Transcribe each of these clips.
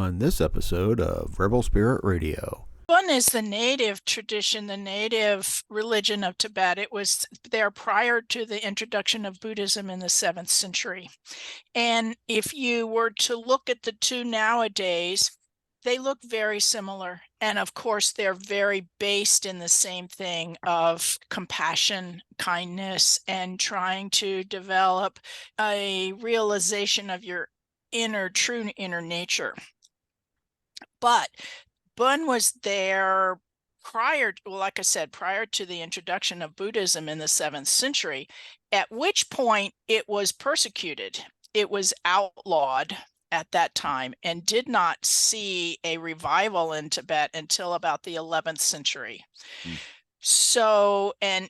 on this episode of Rebel Spirit Radio. Bön is the native tradition, the native religion of Tibet. It was there prior to the introduction of Buddhism in the 7th century. And if you were to look at the two nowadays, they look very similar. And of course, they're very based in the same thing of compassion, kindness, and trying to develop a realization of your true inner nature. But Bön was there prior to the introduction of Buddhism in the 7th century, at which point it was persecuted. It was outlawed at that time and did not see a revival in Tibet until about the 11th century. So, and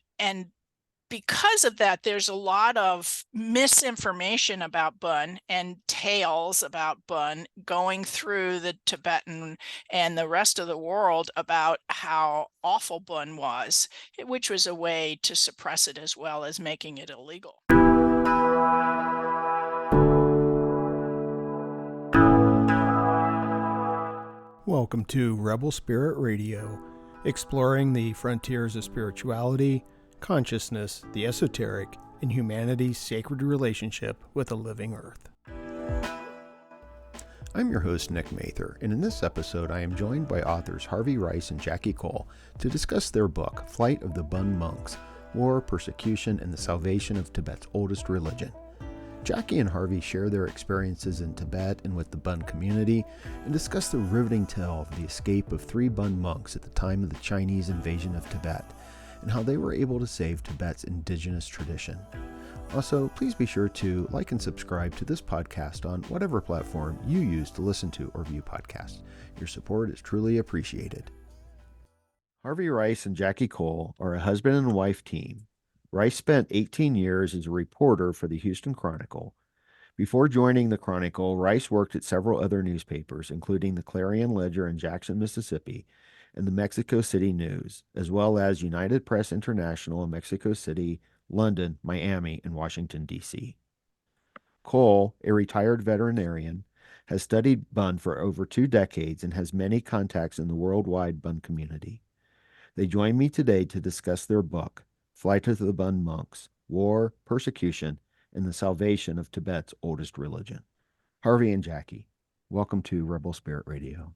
because of that, there's a lot of misinformation about Bön and tales about Bön going through the Tibetan and the rest of the world about how awful Bön was, which was a way to suppress it as well as making it illegal. Welcome to Rebel Spirit Radio, exploring the frontiers of spirituality, consciousness, the esoteric, and humanity's sacred relationship with the living earth. I'm your host, Nick Mather, and in this episode I am joined by authors Harvey Rice and Jackie Cole to discuss their book, Flight of the Bön Monks, War, Persecution, and the Salvation of Tibet's Oldest Religion. Jackie and Harvey share their experiences in Tibet and with the Bön community and discuss the riveting tale of the escape of 3 Bön monks at the time of the Chinese invasion of Tibet, and how they were able to save Tibet's indigenous tradition. Also, please be sure to like and subscribe to this podcast on whatever platform you use to listen to or view podcasts. Your support is truly appreciated. Harvey Rice and Jackie Cole are a husband and wife team. Rice spent 18 years as a reporter for the Houston Chronicle. Before joining the Chronicle, Rice worked at several other newspapers, including the Clarion Ledger in Jackson, Mississippi, and the Mexico City News, as well as United Press International in Mexico City, London, Miami, and Washington, D.C. Cole, a retired veterinarian, has studied Bön for over 2 decades and has many contacts in the worldwide Bön community. They join me today to discuss their book, Flight of the Bön Monks, War, Persecution, and the Salvation of Tibet's Oldest Religion. Harvey and Jackie, welcome to Rebel Spirit Radio.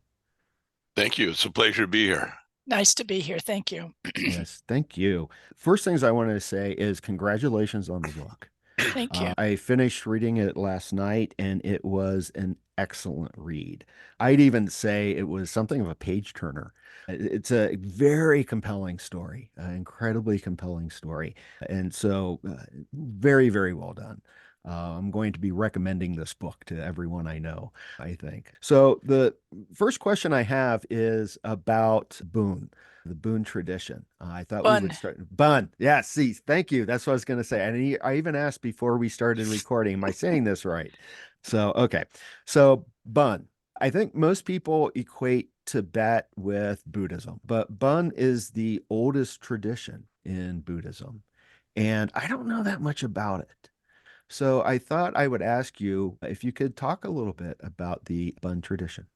Thank you. It's a pleasure to be here. Nice to be here. Thank you. Yes, thank you. First things I wanted to say is congratulations on the book. Thank you. I finished reading it last night, and it was an excellent read. I'd even say it was something of a page turner. It's a very compelling story, an incredibly compelling story. And so very, very well done. I'm going to be recommending this book to everyone I know, I think. So the first question I have is about Bön, the Bön tradition. I thought we would start. Bön. Yeah, see, thank you. That's what I was going to say. And I even asked before we started recording, am I saying this right? So, okay. So Bön. I think most people equate Tibet with Buddhism, but Bön is the oldest tradition in Buddhism. And I don't know that much about it. So I thought I would ask you if you could talk a little bit about the Bön tradition.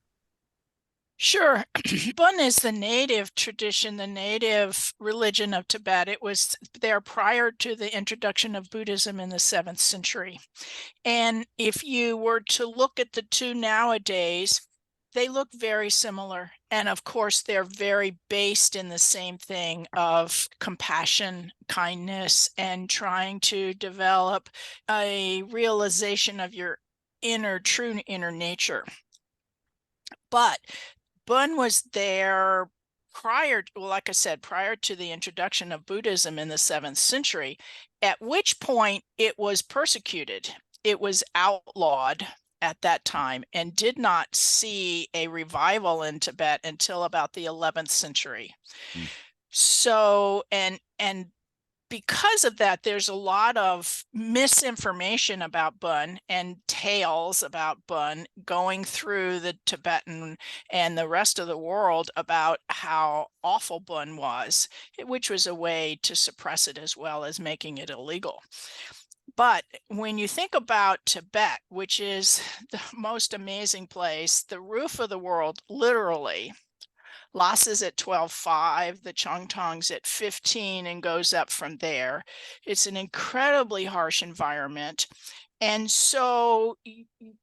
Sure. Bön is the native tradition, the native religion of Tibet. It was there prior to the introduction of Buddhism in the 7th century. And if you were to look at the two nowadays, they look very similar. And of course, they're very based in the same thing of compassion, kindness, and trying to develop a realization of your true inner nature. But Bön was there prior to the introduction of Buddhism in the 7th century, at which point it was persecuted. It was outlawed at that time and did not see a revival in Tibet until about the 11th century. So, and because of that, there's a lot of misinformation about Bön and tales about Bön going through the Tibetan and the rest of the world about how awful Bön was, which was a way to suppress it as well as making it illegal. But when you think about Tibet, which is the most amazing place, the roof of the world, literally, Lhasa's at 12.5, the Chongtong's at 15 and goes up from there. It's an incredibly harsh environment. And so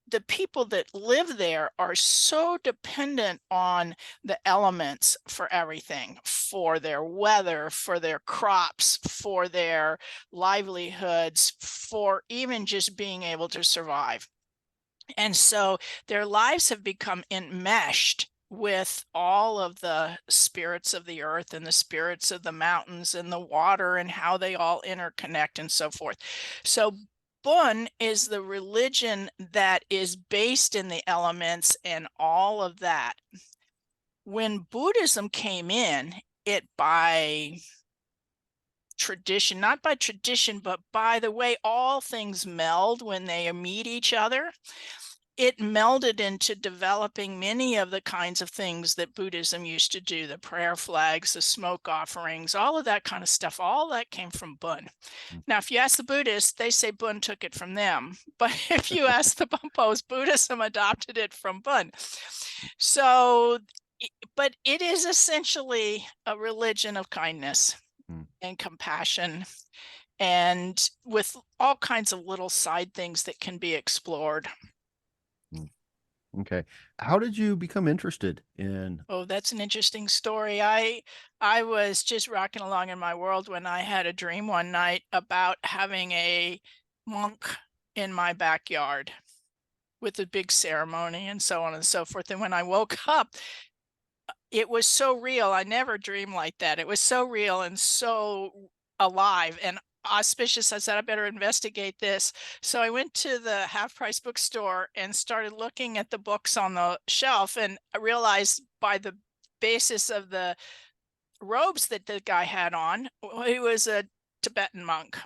the people that live there are so dependent on the elements for everything, for their weather, for their crops, for their livelihoods, for even just being able to survive. And so their lives have become enmeshed with all of the spirits of the earth and the spirits of the mountains and the water and how they all interconnect and so forth. So Bön is the religion that is based in the elements and all of that. When Buddhism came in, it by tradition, not by tradition, but by the way all things meld when they meet each other, it melded into developing many of the kinds of things that Buddhism used to do, the prayer flags, the smoke offerings, all of that kind of stuff. All that came from Bön. Now, if you ask the Buddhists, they say Bön took it from them. But if you ask the Bumpos, Buddhism adopted it from Bön. So, but it is essentially a religion of kindness and compassion, and with all kinds of little side things that can be explored. Okay. How did you become interested in? Oh, that's an interesting story. I was just rocking along in my world when I had a dream one night about having a monk in my backyard with a big ceremony and so on and so forth. And when I woke up, it was so real. I never dreamed like that. It was so real and so alive and auspicious. I said, I better investigate this. So I went to the half-price bookstore and started looking at the books on the shelf, and I realized by the basis of the robes that the guy had on, he was a Tibetan monk.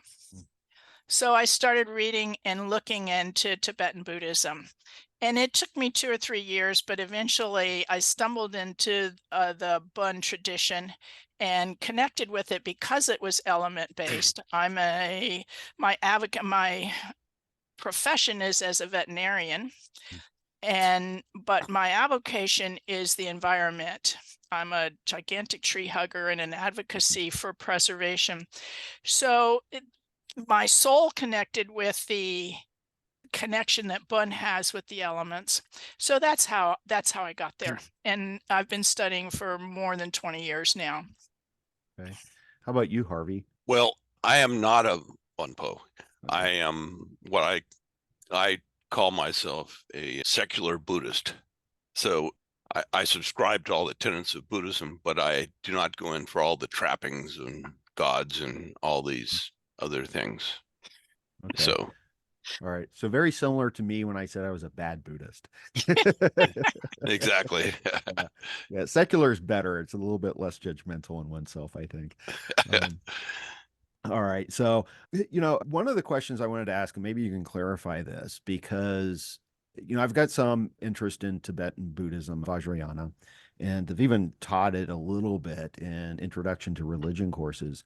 So I started reading and looking into Tibetan Buddhism. And it took me 2 or 3 years, but eventually I stumbled into the Bön tradition and connected with it because it was element based. My profession is as a veterinarian, but my avocation is the environment. I'm a gigantic tree hugger and an advocacy for preservation. So my soul connected with the connection that Bön has with the elements. So that's how I got there. And I've been studying for more than 20 years now. Okay. How about you, Harvey? Well, I am not a Bunpo. I am what I call myself a secular Buddhist. So I subscribe to all the tenets of Buddhism, but I do not go in for all the trappings and gods and all these other things. Okay. So all right. So very similar to me when I said I was a bad Buddhist. exactly. Yeah, secular is better. It's a little bit less judgmental in oneself, I think. All right. So, one of the questions I wanted to ask, and maybe you can clarify this, because, I've got some interest in Tibetan Buddhism, Vajrayana, and I've even taught it a little bit in Introduction to Religion courses.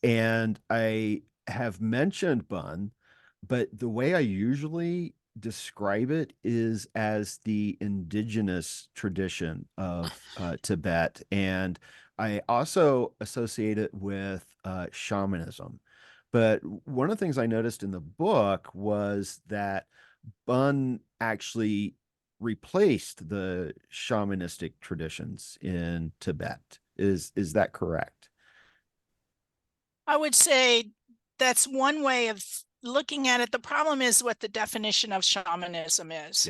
And I have mentioned Bön, but the way I usually describe it is as the indigenous tradition of Tibet. And I also associate it with shamanism. But one of the things I noticed in the book was that Bön actually replaced the shamanistic traditions in Tibet. Is that correct? I would say that's one way of looking at it. The problem is what the definition of shamanism is.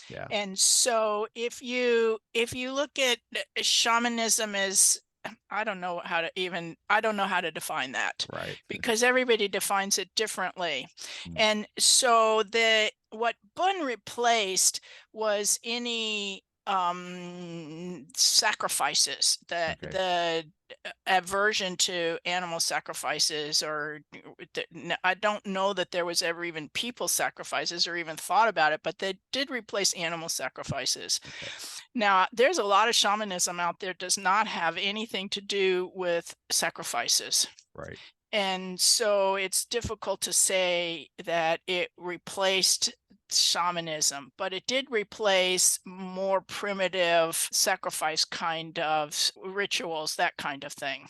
Yeah. And so if you look at shamanism as, I don't know how to define that. Right. Because everybody defines it differently. And so what Bön replaced was any sacrifices, the aversion to animal sacrifices, or I don't know that there was ever even people sacrifices or even thought about it, but they did replace animal sacrifices. Now, there's a lot of shamanism out there does not have anything to do with sacrifices. Right. And so it's difficult to say that it replaced shamanism, but it did replace more primitive sacrifice kind of rituals, that kind of thing.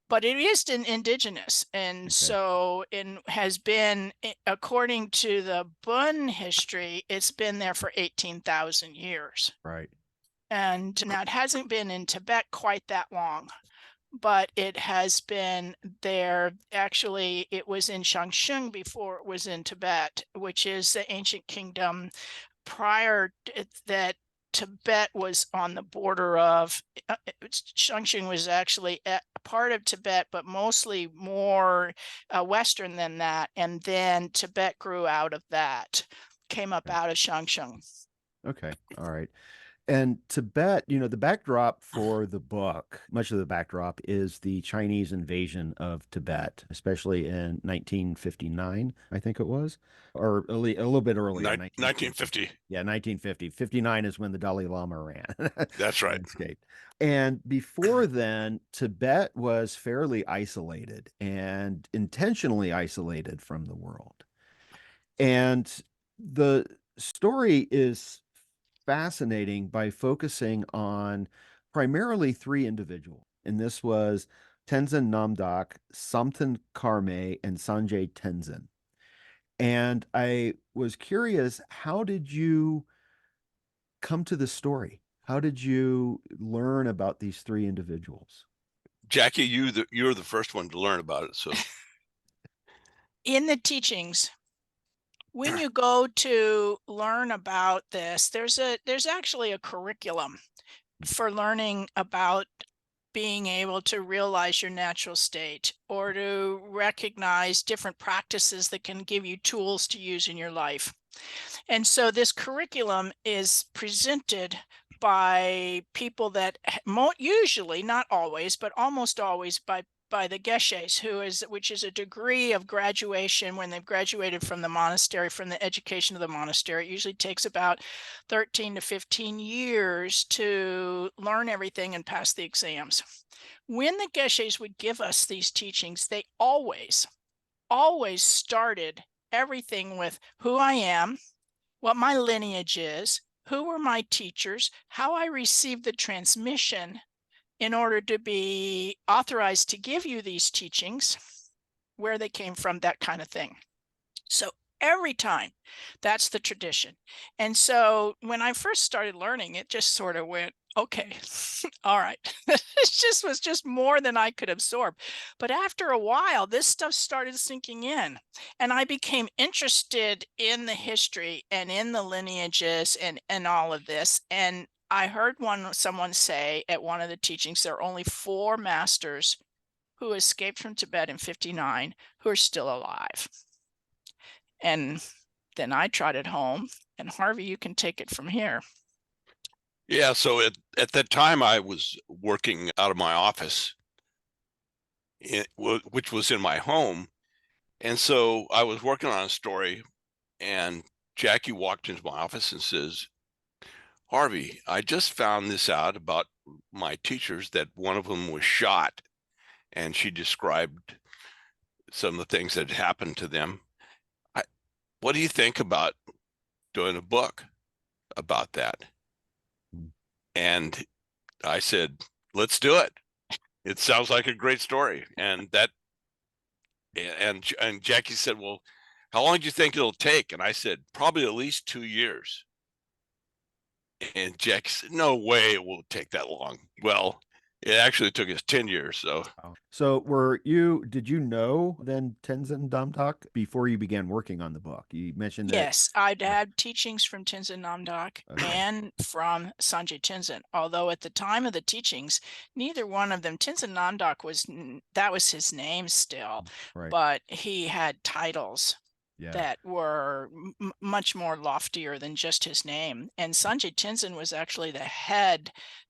But it is indigenous, and Okay. so it has been, according to the Bön history, it's been there for 18,000 years. Right. And now it hasn't been in Tibet quite that long, but it has been there. Actually, it was in Shangshung before it was in Tibet, which is the ancient kingdom prior that Tibet was on the border of. Shangshung was actually a part of Tibet, but mostly more western than that. And then Tibet grew out of that, came up out of Shangshung. Okay. All right. And Tibet, the backdrop for the book, much of the backdrop is the Chinese invasion of Tibet, especially in 1959, I think it was, or a little bit earlier, 1950. Yeah, 1950. 59 is when the Dalai Lama ran. That's right. Escaped. And before then, Tibet was fairly isolated and intentionally isolated from the world. And the story is fascinating by focusing on primarily three individuals. And this was Tenzin Namdok, Samten Karme, and Sanjay Tenzin. And I was curious, how did you come to the story? How did you learn about these three individuals? Jackie, you're the first one to learn about it. So In the teachings, when you go to learn about this, there's actually a curriculum for learning about being able to realize your natural state, or to recognize different practices that can give you tools to use in your life. And so this curriculum is presented by people that usually, not always, but almost always by the geshes, which is a degree of graduation when they've graduated from the monastery, from the education of the monastery. It usually takes about 13 to 15 years to learn everything and pass the exams. When the geshes would give us these teachings, they always started everything with who I am, what my lineage is, who were my teachers, how I received the transmission in order to be authorized to give you these teachings, where they came from, that kind of thing. So every time, that's the tradition. And so when I first started learning, it just sort of went, okay, all right. It was just more than I could absorb. But after a while, this stuff started sinking in, and I became interested in the history and in the lineages and all of this. And I heard someone say at one of the teachings, there are only 4 masters who escaped from Tibet in 59 who are still alive. And then I trotted home, and Harvey, you can take it from here. yeah, so at that time I was working out of my office, which was in my home. And so I was working on a story, and Jackie walked into my office and says, Harvey, I just found this out about my teachers, that one of them was shot. And she described some of the things that had happened to them. What do you think about doing a book about that? And I said, let's do it. It sounds like a great story. And Jackie said, well, how long do you think it'll take? And I said, probably at least 2 years. And Jackie said, no way it will take that long. Well, it actually took us 10 years. So did you know then Tenzin Namdok before you began working on the book? You mentioned that. Yes, I'd had teachings from Tenzin Namdok and from Sanjay Tenzin, although at the time of the teachings, neither one of them, Tenzin Namdok was his name still, Right. but he had titles that were much more loftier than just his name. And Sanjay Tenzin was actually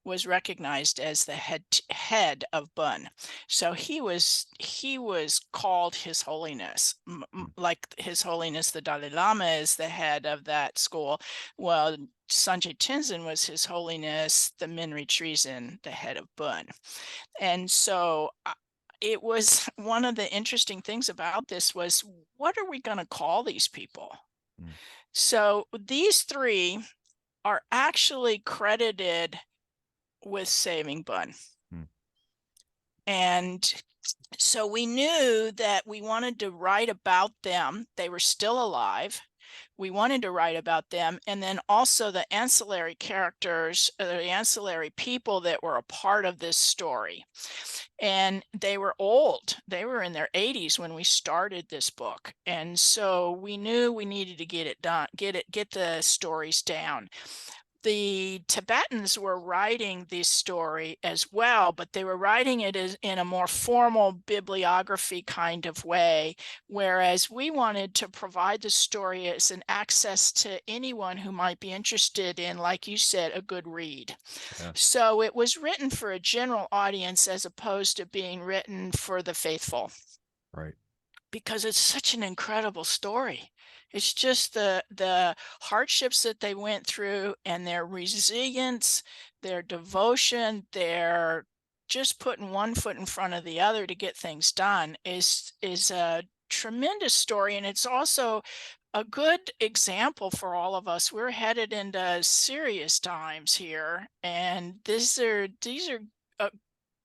was recognized as the head of Bön. So he was called His Holiness, like His Holiness the Dalai Lama is the head of that school. Well, Sanjay Tenzin was His Holiness the Minri Treason, the head of Bön. And so it was one of the interesting things about this was, what are we going to call these people? Mm. So these three are actually credited with saving Bön. Mm. And so we knew that we wanted to write about them. They were still alive. We wanted to write about them, and then also the ancillary characters, the ancillary people that were a part of this story. And they were old. They were in their 80s when we started this book. And so we knew we needed to get it done, get the stories down. The Tibetans were writing this story as well, but they were writing it in a more formal bibliography kind of way, whereas we wanted to provide the story as an access to anyone who might be interested in, like you said, a good read. Yeah. So it was written for a general audience as opposed to being written for the faithful. Right. Because it's such an incredible story. It's just the hardships that they went through and their resilience, their devotion, their just putting one foot in front of the other to get things done is a tremendous story. And it's also a good example for all of us. We're headed into serious times here, and these are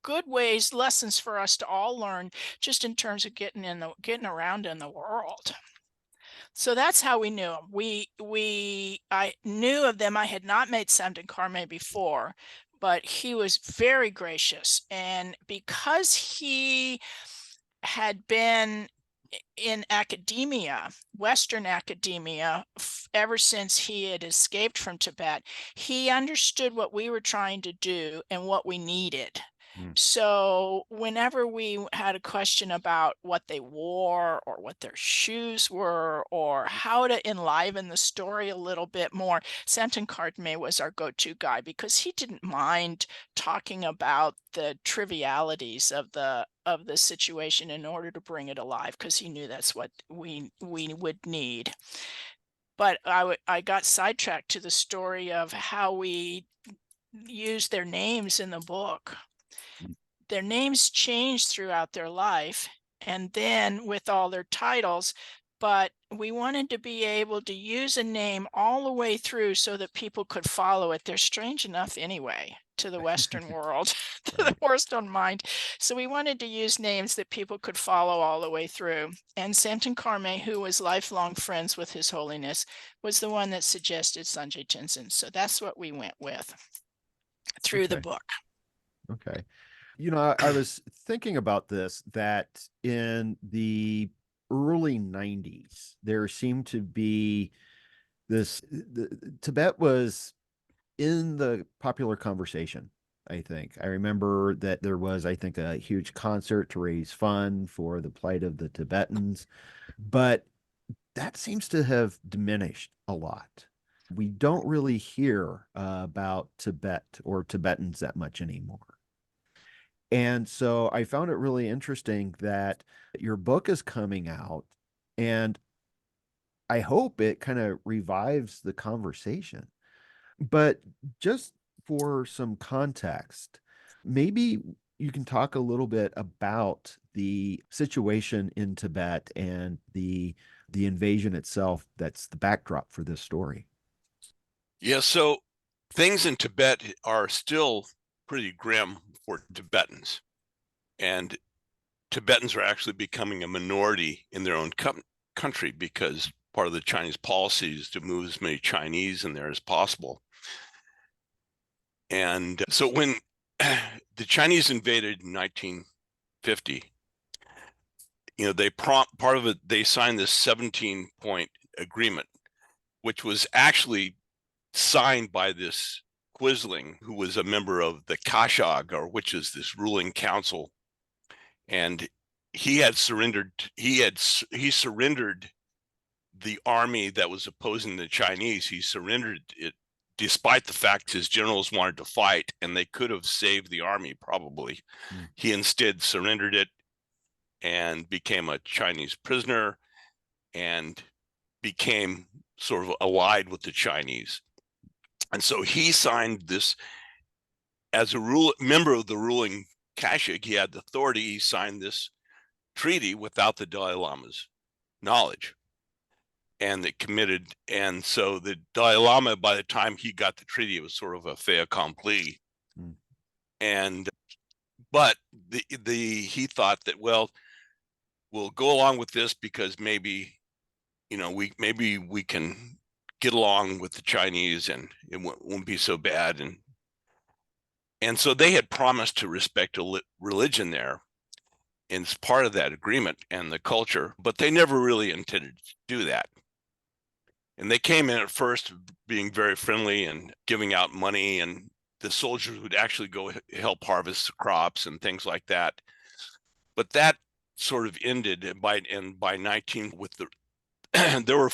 good ways, lessons for us to all learn, just in terms of getting around in the world. So that's how we knew him. I knew of them. I had not met Samten Karme before, but he was very gracious, and because he had been in academia, Western academia, ever since he had escaped from Tibet, he understood what we were trying to do and what we needed. So whenever we had a question about what they wore or what their shoes were or how to enliven the story a little bit more, Samten Karme was our go-to guy because he didn't mind talking about the trivialities of the situation in order to bring it alive, because he knew that's what we would need. But I got sidetracked to the story of how we used their names in the book. Their names changed throughout their life, and then with all their titles, but we wanted to be able to use a name all the way through so that people could follow it. They're strange enough anyway to the Western world, to the Western mind. So we wanted to use names that people could follow all the way through. And Samten Karme, who was lifelong friends with His Holiness, was the one that suggested Sanjay Tenzin. So that's what we went with through the Okay. book. Okay. You know, I was thinking about this, that in the early 90s, there seemed to be Tibet was in the popular conversation, I think. I remember that there was, I think, a huge concert to raise funds for the plight of the Tibetans, but that seems to have diminished a lot. We don't really hear about Tibet or Tibetans that much anymore. And so I found it really interesting that your book is coming out, and I hope it kind of revives the conversation. But just for some context, maybe you can talk a little bit about the situation in Tibet and the invasion itself that's the backdrop for this story. Yeah, so things in Tibet are still pretty grim for Tibetans, and Tibetans are actually becoming a minority in their own country because part of the Chinese policy is to move as many Chinese in there as possible. And so when the Chinese invaded in 1950, part of it, they signed this 17-point agreement, which was actually signed by this Quisling, who was a member of the Kashag, or which is this ruling council, and he surrendered the army that was opposing the Chinese. He surrendered it despite the fact his generals wanted to fight, and they could have saved the army probably. He instead surrendered it and became a Chinese prisoner and became sort of allied with the Chinese. And so he signed this as a member of the ruling Kashig, he had the authority. He signed this treaty without the Dalai Lama's knowledge, and they committed. And so the Dalai Lama, by the time he got the treaty, it was sort of a fait accompli. And but he thought that, well, we'll go along with this because maybe we can get along with the Chinese and it won't be so bad. And so they had promised to respect religion there, and it's part of that agreement and the culture, but they never really intended to do that. And they came in at first being very friendly and giving out money, and the soldiers would actually go help harvest the crops and things like that. But that sort of ended, and by 19 with the there were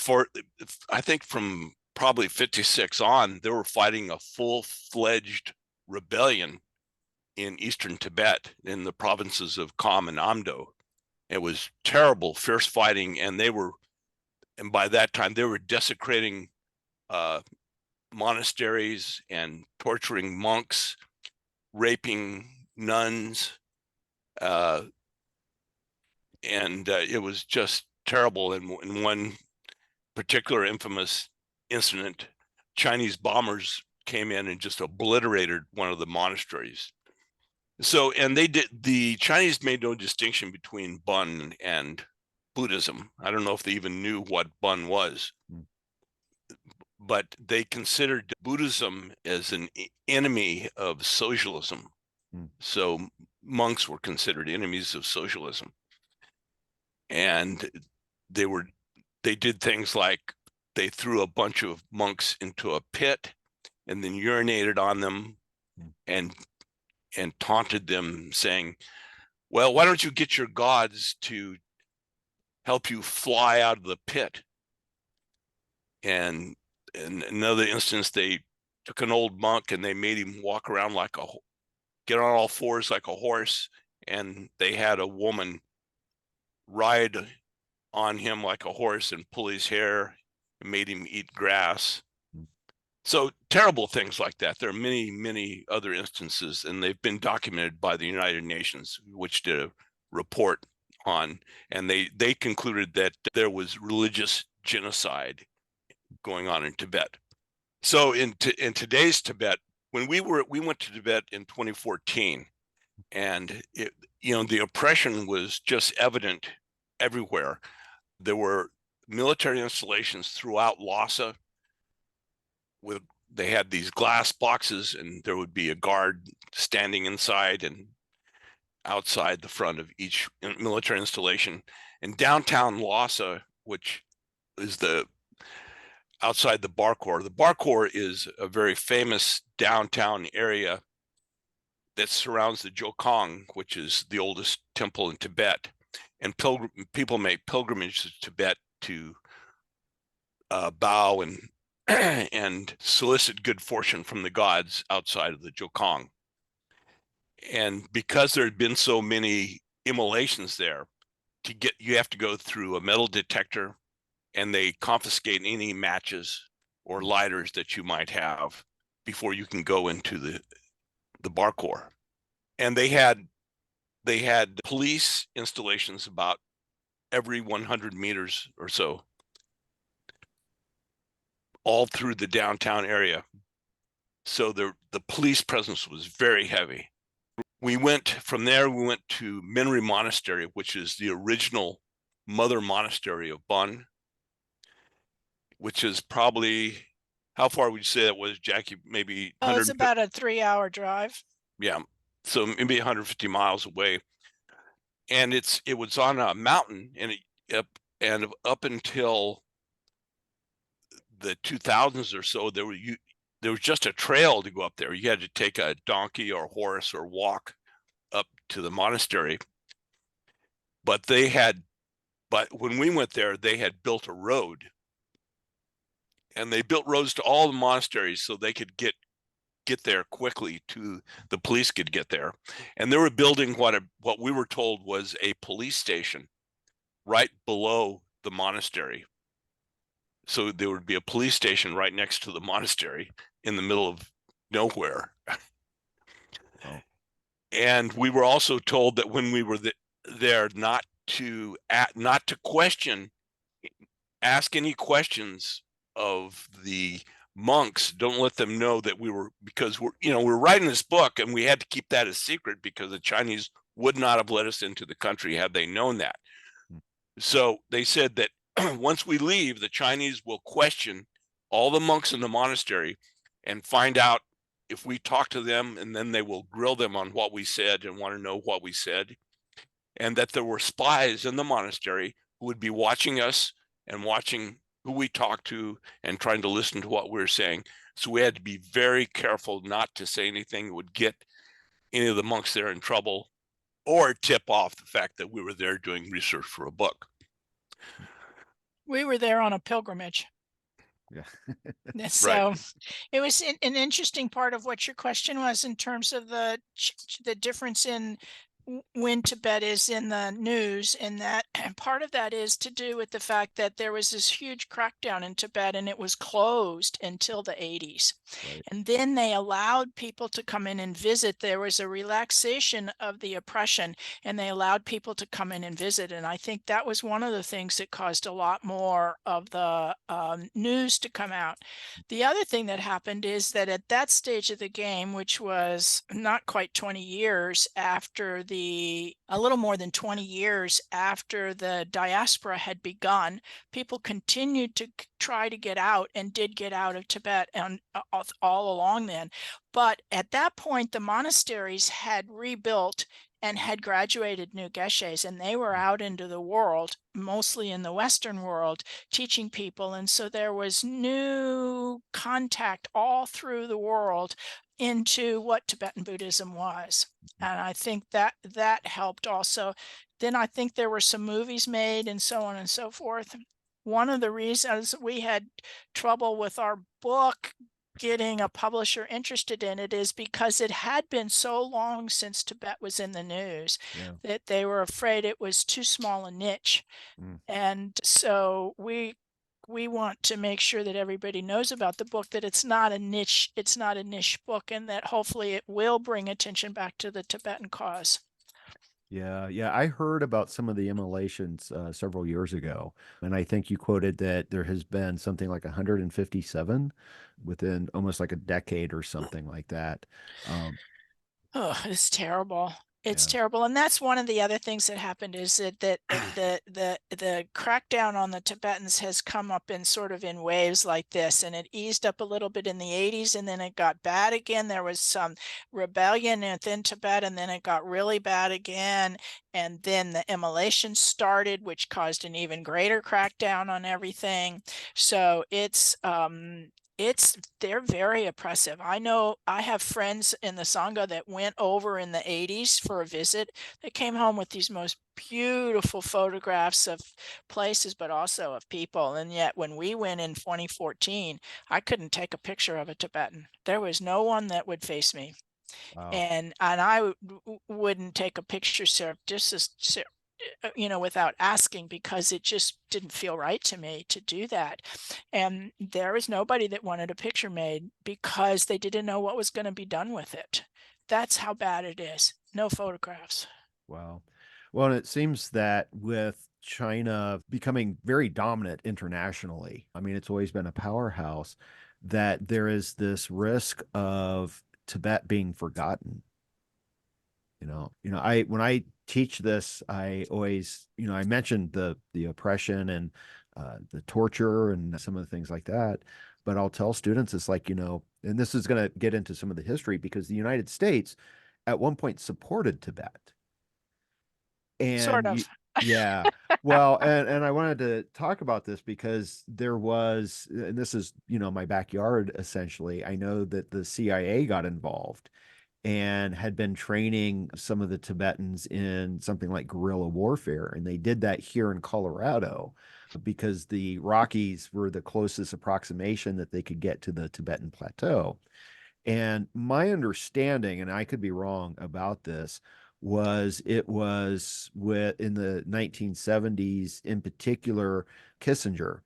I think from probably 56 on, they were fighting a full-fledged rebellion in eastern Tibet in the provinces of Kham and Amdo. It was terrible, fierce fighting, and by that time they were desecrating monasteries and torturing monks, raping nuns, and it was just terrible. And in one particular infamous incident, Chinese bombers came in and just obliterated one of the monasteries. So, and the Chinese made no distinction between Bön and Buddhism. I don't know if they even knew what Bön was, but they considered Buddhism as an enemy of socialism. So monks were considered enemies of socialism. And they did things like they threw a bunch of monks into a pit and then urinated on them and taunted them, saying, well, why don't you get your gods to help you fly out of the pit? And in another instance, they took an old monk and they made him walk around get on all fours like a horse, and they had a woman ride on him like a horse and pull his hair and made him eat grass. So terrible things like that. There are many, many other instances, and they've been documented by the United Nations, which did a report on, and they concluded that there was religious genocide going on in Tibet. So in today's Tibet, when we went to Tibet in 2014, and the oppression was just evident everywhere. There were military installations throughout Lhasa. They had these glass boxes, and there would be a guard standing inside and outside the front of each military installation. And downtown Lhasa, which is outside the Barkor. The Barkor is a very famous downtown area that surrounds the Jokong, which is the oldest temple in Tibet. And people make pilgrimage to Tibet to bow and and solicit good fortune from the gods outside of the Jokong. And because there had been so many immolations there, you have to go through a metal detector, and they confiscate any matches or lighters that you might have before you can go into the Barkor. And they had police installations about every 100 meters or so, all through the downtown area. So the police presence was very heavy. From there, we went to Minri Monastery, which is the original mother monastery of Bön, which is probably, how far would you say that was, Jackie? Maybe it's about a 3-hour drive. Yeah, so maybe 150 miles away. And it was on a mountain, and up until the 2000s or so, there was just a trail to go up there. You had to take a donkey or horse or walk up to the monastery. But when we went there, they had built a road, and they built roads to all the monasteries so they could get there quickly. The police could get there. And they were building what we were told was a police station right below the monastery. So there would be a police station right next to the monastery in the middle of nowhere. Oh. And we were also told that when we were there, not to question, ask any questions of the monks. Don't let them know that we were, because we're writing this book, and we had to keep that a secret because the Chinese would not have let us into the country had they known that. So they said that once we leave, the Chinese will question all the monks in the monastery and find out if we talk to them, and then they will grill them on what we said and want to know what we said. And that there were spies in the monastery who would be watching us and watching who we talked to and trying to listen to what we were saying. So we had to be very careful not to say anything that would get any of the monks there in trouble or tip off the fact that we were there doing research for a book. We were there on a pilgrimage. Yeah. So Right. it was an interesting part of what your question was in terms of the difference in when Tibet is in the news, and that part of that is to do with the fact that there was this huge crackdown in Tibet and it was closed until the 80s. Right. And then they allowed people to come in and visit. There was a relaxation of the oppression, and they allowed people to come in and visit. And I think that was one of the things that caused a lot more of the news to come out. The other thing that happened is that at that stage of the game, which was not quite 20 years after a little more than 20 years after the diaspora had begun, people continued to try to get out and did get out of Tibet and all along then. But at that point, the monasteries had rebuilt and had graduated new geshes, and they were out into the world, mostly in the Western world, teaching people. And so there was new contact all through the world into what Tibetan Buddhism was. And I think that helped also. Then I think there were some movies made and so on and so forth. One of the reasons we had trouble with our book getting a publisher interested in it is because it had been so long since Tibet was in the news that they were afraid it was too small a niche. And so we want to make sure that everybody knows about the book, that it's not a niche book, and that hopefully it will bring attention back to the Tibetan cause. Yeah, I heard about some of the immolations several years ago, and I think you quoted that there has been something like 157 within almost like a decade or something like that. Oh, it's terrible. It's Yeah. terrible. And that's one of the other things that happened, is that the crackdown on the Tibetans has come up in sort of in waves like this, and it eased up a little bit in the 80s, and then it got bad again. There was some rebellion within Tibet, and then it got really bad again. And then the immolations started, which caused an even greater crackdown on everything. So they're very oppressive. I know I have friends in the Sangha that went over in the 80s for a visit. They came home with these most beautiful photographs of places, but also of people. And yet when we went in 2014, I couldn't take a picture of a Tibetan. There was no one that would face me. Wow. And I wouldn't take a picture, without asking, because it just didn't feel right to me to do that. And there was nobody that wanted a picture made because they didn't know what was going to be done with it. That's how bad it is. No photographs. Wow. Well, and it seems that with China becoming very dominant internationally, I mean, it's always been a powerhouse, that there is this risk of Tibet being forgotten. I when I teach this, I always, I mentioned the oppression and the torture and some of the things like that. But I'll tell students, it's like, and this is going to get into some of the history, because the United States at one point supported Tibet. Sort And of. yeah, well, and I wanted to talk about this because there was, and this is, my backyard essentially. I know that the CIA got involved and had been training some of the Tibetans in something like guerrilla warfare. And they did that here in Colorado because the Rockies were the closest approximation that they could get to the Tibetan plateau. And my understanding, and I could be wrong about this, was it was in the 1970s, in particular, Kissinger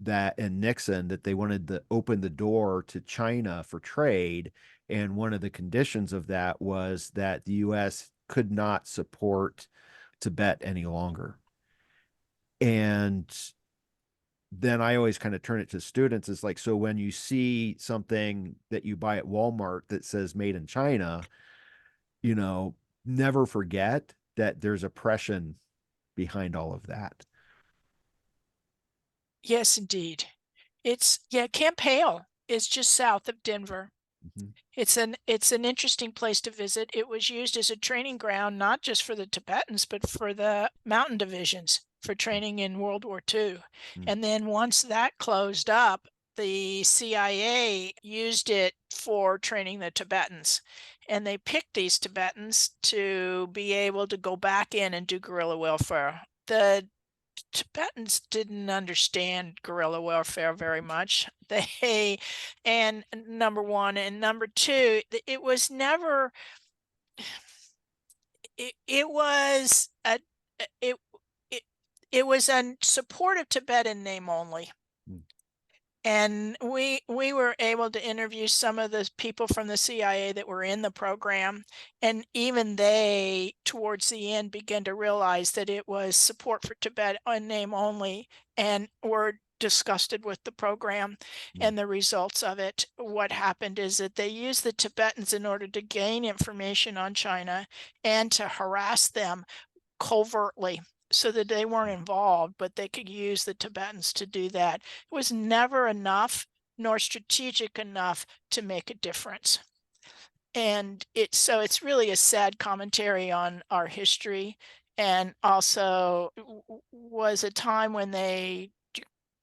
and Nixon, that they wanted to open the door to China for trade. And one of the conditions of that was that the U.S. could not support Tibet any longer. And then I always kind of turn it to students. It's like, so when you see something that you buy at Walmart that says made in China, you know, never forget that there's oppression behind all of that. Yes, indeed. Camp Hale is just south of Denver. Mhm. It's an interesting place to visit. It was used as a training ground, not just for the Tibetans, but for the mountain divisions for training in World War II. Mm. And then once that closed up, the CIA used it for training the Tibetans. And they picked these Tibetans to be able to go back in and do guerrilla warfare. The Tibetans didn't understand guerrilla warfare very much. And number one, and number two, it was never. It was a it it it was a support of Tibet in name only. Mm. And we were able to interview some of the people from the CIA that were in the program, and even they, towards the end, began to realize that it was support for Tibet in name only, and were disgusted with the program and the results of it. What happened is that they used the Tibetans in order to gain information on China and to harass them covertly, so that they weren't involved, but they could use the Tibetans to do that. It was never enough nor strategic enough to make a difference. And it's really a sad commentary on our history, and also was a time when the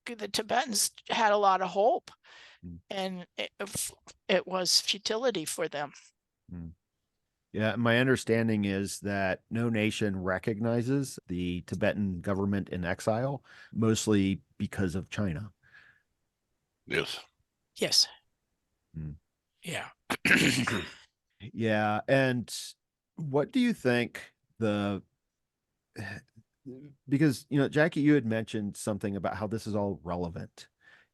Tibetans had a lot of hope, Mm. and it was futility for them. Mm. Yeah, my understanding is that no nation recognizes the Tibetan government in exile, mostly because of China. Yes. Yes. Mm. Yeah. Yeah, and what do you think because, Jackie, you had mentioned something about how this is all relevant.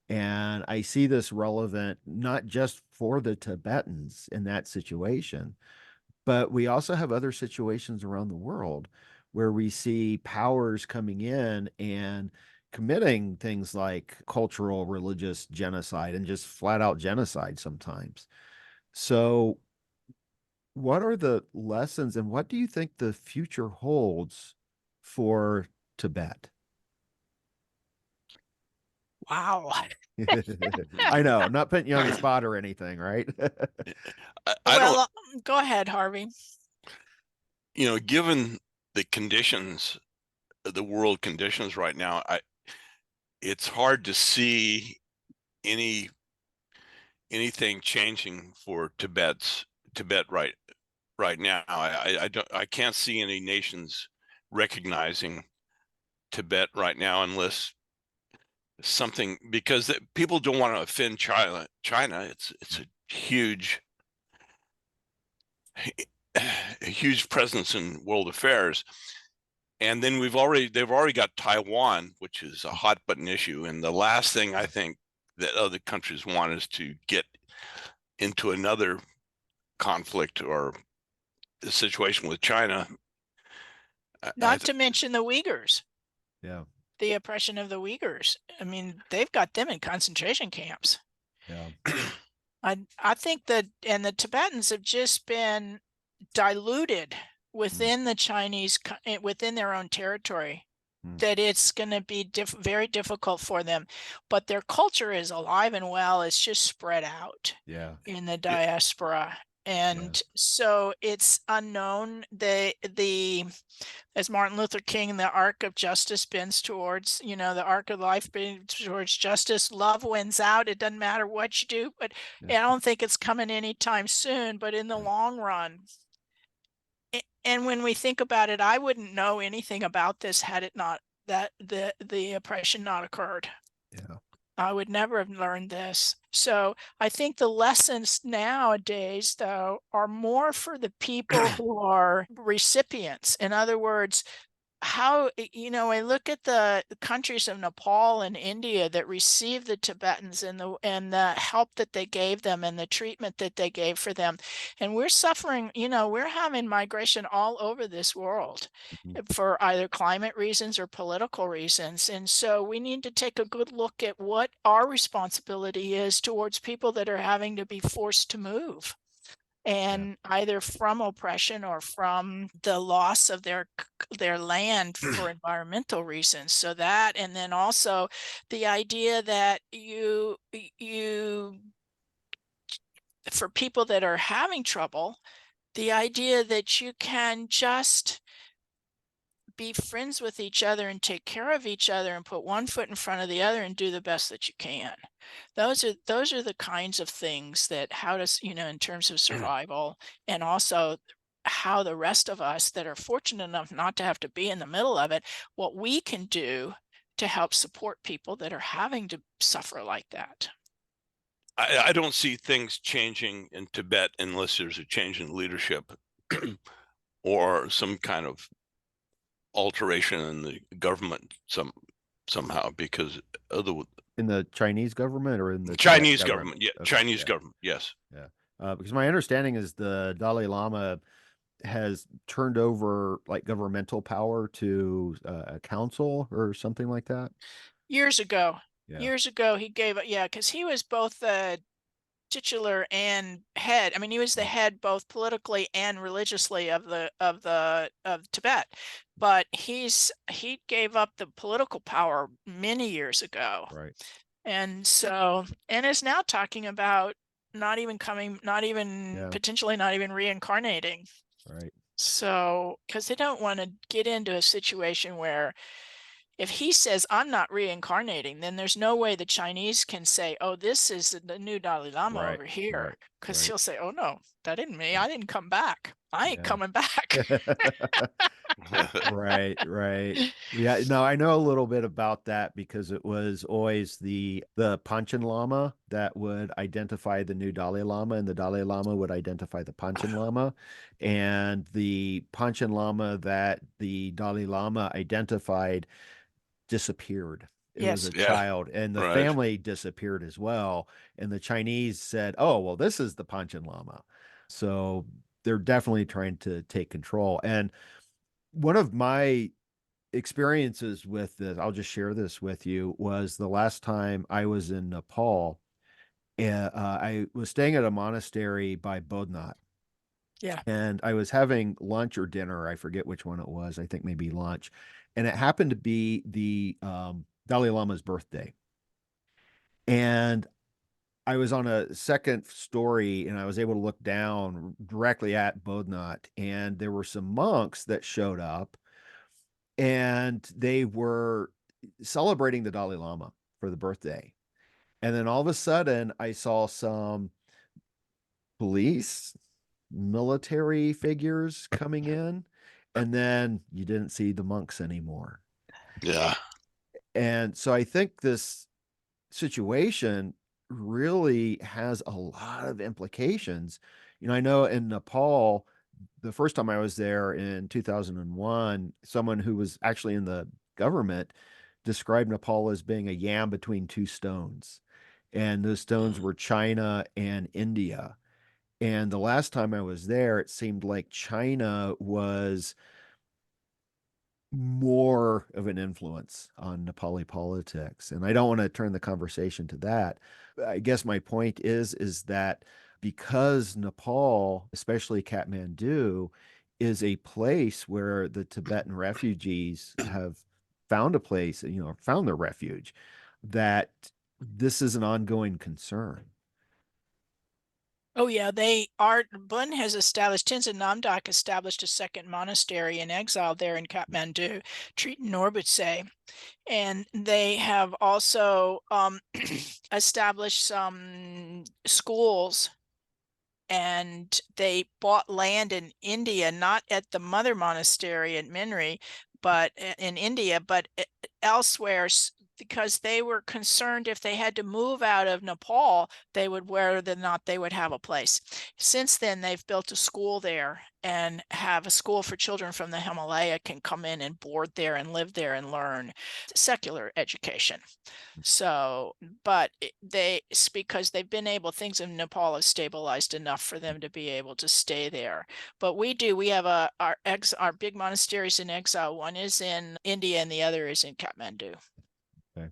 And I see this relevant not just for the Tibetans in that situation, but we also have other situations around the world where we see powers coming in and committing things like cultural, religious genocide and just flat out genocide sometimes. So, what are the lessons and what do you think the future holds for Tibet? Wow. I know, I'm not putting you on the spot or anything, right? I don't, Well, go ahead, Harvey. given the conditions, the world conditions right now, it's hard to see anything changing for Tibet right now. I can't see any nations recognizing Tibet right now unless something, because people don't want to offend China. It's a huge presence in world affairs. And then they've already got Taiwan, which is a hot button issue. And the last thing I think that other countries want is to get into another conflict or a situation with China. Not to mention the Uyghurs, Yeah, the oppression of the Uyghurs. I mean, they've got them in concentration camps. yeah. I think that, and the Tibetans have just been diluted within the Chinese, within their own territory, Mm. that it's going to be very difficult for them. But their culture is alive and well. It's just spread out Yeah, in the diaspora. yeah. And so it's unknown. As Martin Luther King, the arc of justice bends towards, the arc of life bends towards justice. Love wins out. It doesn't matter what you do, but I Yeah. don't think it's coming anytime soon. But in the Right. long run, and when we think about it, I wouldn't know anything about this had it not, that the oppression not occurred. Yeah. I would never have learned this. So I think the lessons nowadays, though, are more for the people who are recipients. In other words, how, I look at the countries of Nepal and India that received the Tibetans and the help that they gave them and the treatment that they gave for them. And we're suffering, we're having migration all over this world Mhm. for either climate reasons or political reasons. And so we need to take a good look at what our responsibility is towards people that are having to be forced to move, Yeah. and either from oppression or from the loss of their land for environmental reasons. So that, and then also the idea that you for people that are having trouble, the idea that you can just be friends with each other and take care of each other and put one foot in front of the other and do the best that you can. Those are the kinds of things that, how does, in terms of survival, and also how the rest of us that are fortunate enough not to have to be in the middle of it, what we can do to help support people that are having to suffer like that. I don't see things changing in Tibet unless there's a change in leadership or some kind of alteration in the government somehow, because other In the Chinese government or in the Tibetan Chinese government? government, yeah, Okay, Chinese yeah, government, yes. yeah. Because my understanding is the Dalai Lama has turned over like governmental power to a council or something like that. Years ago, Yeah, years ago, he gave it, yeah, because he was both the titular and head. I mean, he was the yeah, head both politically and religiously of Tibet. But he gave up the political power many years ago. right. And so, and is now talking about not even Yeah, potentially not even reincarnating. right. So, because they don't want to get into a situation where if he says, I'm not reincarnating, then there's no way the Chinese can say, oh, this is the new Dalai Lama Right, over here. right, Because right. he'll say, oh, no, that isn't me. Right. I didn't come back. I ain't Yeah. coming back. Right, right. Yeah, no, I know a little bit about that because it was always the Panchen Lama that would identify the new Dalai Lama, and the Dalai Lama would identify the Panchen Lama, and the Panchen Lama that the Dalai Lama identified disappeared. It was Yes. a Yeah, child, and the right. family disappeared as well. And the Chinese said, "Oh, well, this is the Panchen Lama." So they're definitely trying to take control. And one of my experiences with this, I'll just share this with you, was the last time I was in Nepal. I was staying at a monastery by Bodhnath, Yeah. and I was having lunch or dinner. I forget which one it was. I think maybe lunch. And it happened to be the Dalai Lama's birthday. And I was on a second story and I was able to look down directly at Bodhnath. And there were some monks that showed up and they were celebrating the Dalai Lama for the birthday. And then all of a sudden, I saw some police, military figures coming in, and then you didn't see the monks anymore. Yeah. And so I think this situation really has a lot of implications. I know in Nepal, the first time I was there in 2001, someone who was actually in the government described Nepal as being a yam between two stones. And those stones were China and India. And the last time I was there, it seemed like China was more of an influence on Nepali politics. And I don't want to turn the conversation to that. I guess my point is that because Nepal, especially Kathmandu, is a place where the Tibetan refugees have found a place, found their refuge, that this is an ongoing concern. Oh, yeah. Bön has established, Tenzin Namdak established a second monastery in exile there in Kathmandu, Triton Norbutse. And they have also established some schools, and they bought land in India, not at the mother monastery at Minri, but in India, but elsewhere, because they were concerned if they had to move out of Nepal, whether or not they would have a place. Since then, they've built a school there and have a school for children from the Himalaya can come in and board there and live there and learn secular education. So, but because they've been able, things in Nepal have stabilized enough for them to be able to stay there. But we have our big monasteries in exile. One is in India and the other is in Kathmandu. Okay.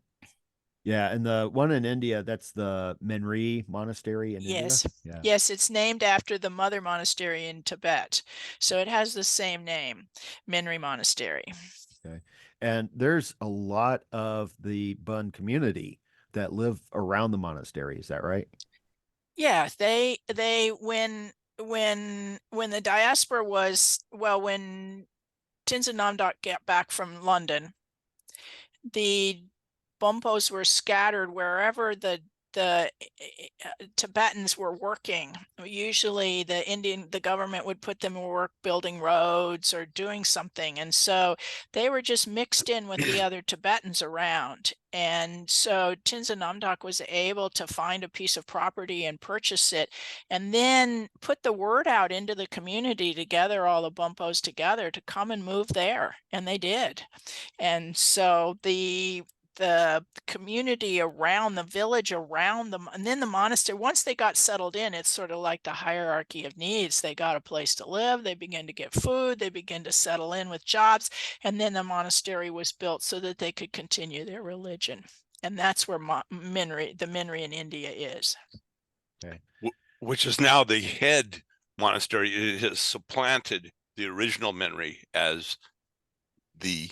Yeah, and the one in India, that's the Menri Monastery in India. Yes. Yeah. Yes, it's named after the mother monastery in Tibet. So it has the same name, Menri Monastery. Okay. And there's a lot of the Bön community that live around the monastery. Is that right? Yeah, when the diaspora was, when Tenzin Namdok got back from London, the Bumpos were scattered wherever the Tibetans were working. Usually the government would put them to work building roads or doing something. And so they were just mixed in with the other Tibetans around. And so Tenzin Namdok was able to find a piece of property and purchase it, and then put the word out into the community to gather all the Bumpos together to come and move there. And they did. And so the community around the village around them, and then the monastery, once they got settled in, it's sort of like the hierarchy of needs. They got a place to live, they began to get food, they began to settle in with jobs, and then the monastery was built so that they could continue their religion. And that's where the Menri in India is. Okay. Which is now the head monastery. It has supplanted the original Menri as the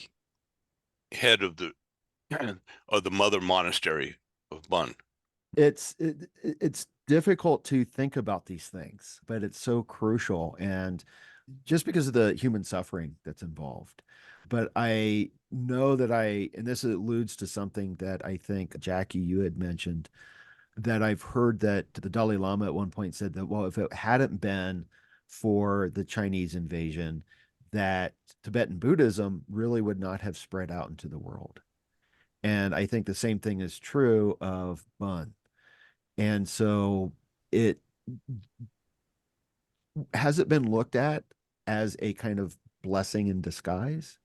head of the mother monastery of Bön. It's difficult to think about these things, but it's so crucial, and just because of the human suffering that's involved. But I know that and this alludes to something that I think, Jackie, you had mentioned, that I've heard that the Dalai Lama at one point said that, well, if it hadn't been for the Chinese invasion, that Tibetan Buddhism really would not have spread out into the world. And I think the same thing is true of Bön. And so has it been looked at as a kind of blessing in disguise?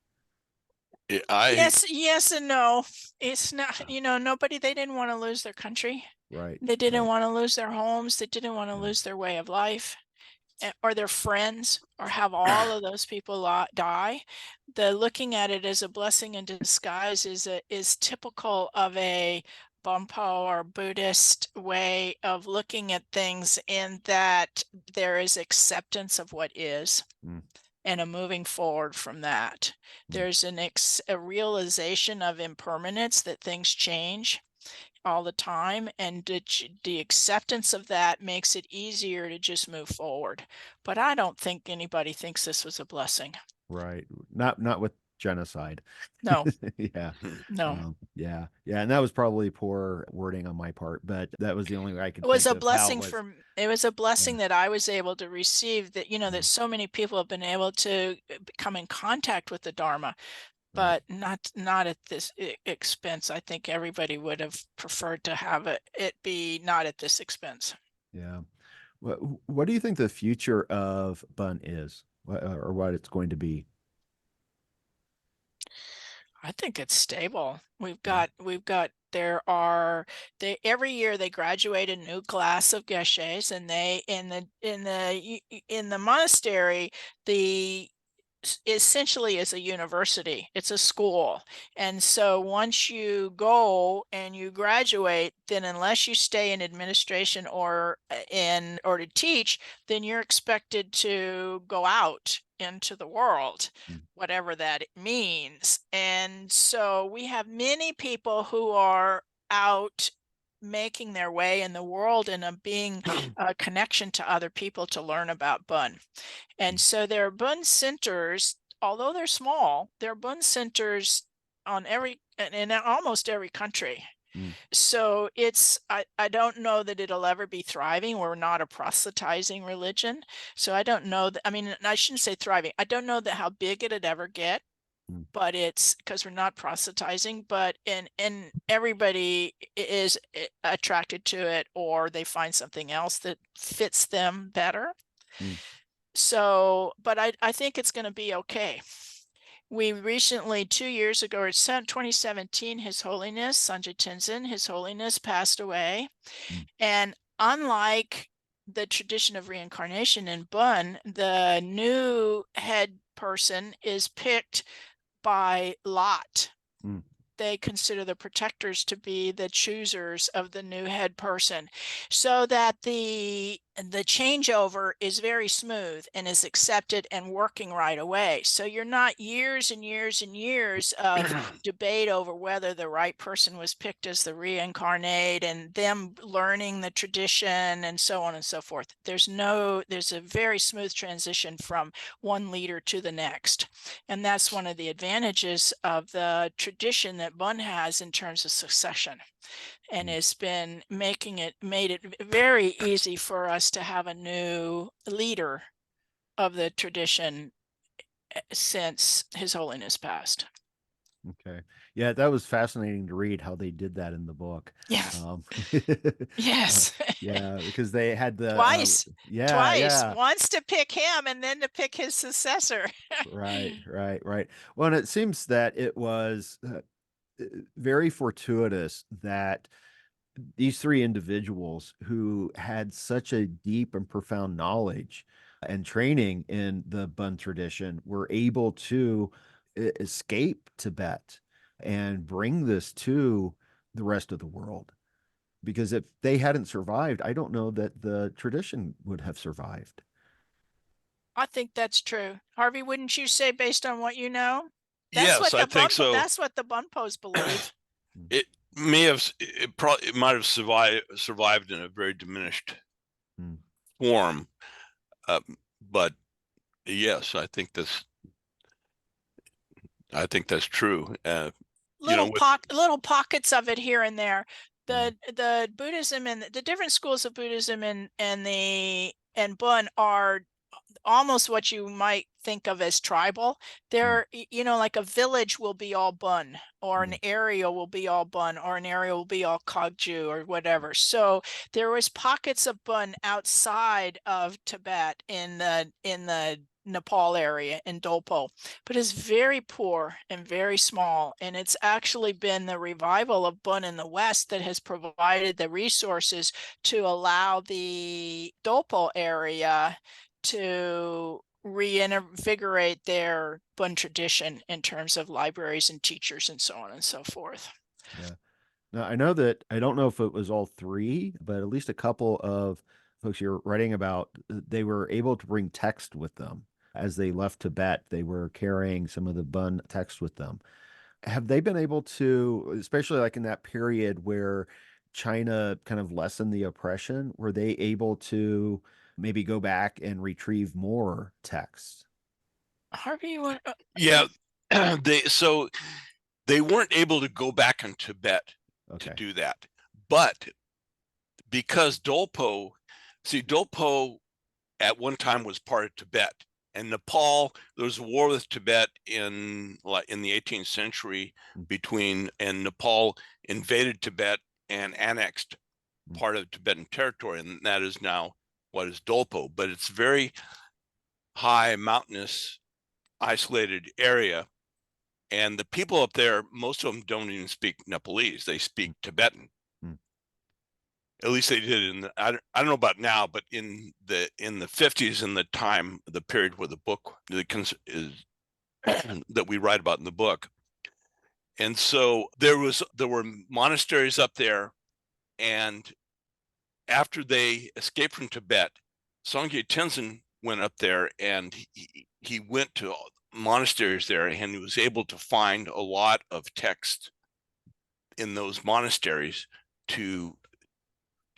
Yes and no. It's not, they didn't want to lose their country. Right. They didn't Right. want to lose their homes. They didn't want to lose their way of life, or their friends, or have all of those people die. The looking at it as a blessing in disguise is typical of a Bumpo or Buddhist way of looking at things, in that there is acceptance of what is. And a moving forward from that. There's a realization of impermanence, that things change all the time, and the acceptance of that makes it easier to just move forward. But I don't think anybody thinks this was a blessing. Right. Not with genocide. No. Yeah. No. Yeah. And that was probably poor wording on my part, but that was the only way I could It was think a of how blessing it was a blessing that I was able to receive, that, that so many people have been able to come in contact with the Dharma, but not at this expense. I think everybody would have preferred to have it be not at this expense. Yeah. What do you think the future of Bön is, or what it's going to be? I think it's stable. Every year they graduate a new class of geshes, and they in the monastery, essentially is a university. It's a school. And so once you go and you graduate, then unless you stay in administration or to teach, then you're expected to go out into the world, whatever that means. And so we have many people who are out making their way in the world and being a connection to other people to learn about Bön. And so there are Bön centers, although they're small, there are Bön centers in almost every country. So I don't know that it'll ever be thriving. We're not a proselytizing religion. So I don't know I shouldn't say thriving. I don't know how big it'd ever get. but it's because we're not proselytizing, but and everybody is attracted to it, or they find something else that fits them better. Mm. So, but I think it's going to be okay. We recently, 2 years ago, or 2017, His Holiness Sanjay Tenzin, His Holiness, passed away. Mm. And unlike the tradition of reincarnation in Bön, the new head person is picked by lot. Mm. They consider the protectors to be the choosers of the new head person, so that the changeover is very smooth and is accepted and working right away. So you're not years and years and years of debate over whether the right person was picked as the reincarnate and them learning the tradition and so on and so forth. There's a very smooth transition from one leader to the next. And that's one of the advantages of the tradition that Bön has in terms of succession, and has been made it very easy for us to have a new leader of the tradition since His Holiness passed. Okay. Yeah, that was fascinating to read how they did that in the book. Yeah. Um, Yes. yeah, because they had the Twice. yeah. Once to pick him and then to pick his successor. Right. Well, and it seems that it was very fortuitous that these three individuals who had such a deep and profound knowledge and training in the Bön tradition were able to escape Tibet and bring this to the rest of the world. Because if they hadn't survived, I don't know that the tradition would have survived. I think that's true. Harvey, wouldn't you say, based on what you know? Yes, I think so. That's what the Bunpos believe. It might have survived in a very diminished form, but yes, I think that's true. Little pockets of it here and there. The Buddhism and the different schools of Buddhism and Bön are almost what you might think of as tribal. They're, like a village will be all Bön, or an area will be all Bön, or an area will be all Kagju, or whatever. So there was pockets of Bön outside of Tibet in the Nepal area in Dolpo, but it's very poor and very small. And it's actually been the revival of Bön in the West that has provided the resources to allow the Dolpo area to reinvigorate their Bön tradition in terms of libraries and teachers and so on and so forth. Yeah. Now, I know that I don't know if it was all three, but at least a couple of folks you're writing about, they were able to bring text with them. As they left Tibet, they were carrying some of the Bön text with them. Have they been able to, especially like in that period where China kind of lessened the oppression, were they able to maybe go back and retrieve more texts? Harvey, Yeah, they weren't able to go back in Tibet to do that, but because Dolpo at one time was part of Tibet, and Nepal, there was a war with Tibet in the 18th century and Nepal invaded Tibet and annexed part of Tibetan territory, and that is now what is Dolpo. But it's very high, mountainous, isolated area, and the people up there, most of them don't even speak Nepalese; they speak Tibetan. At least they did I don't know about now, but in the 50s, in the period where the book is that we write about in the book. And so there were monasteries up there, and after they escaped from Tibet, Sangye Tenzin went up there, and he went to monasteries there, and he was able to find a lot of text in those monasteries to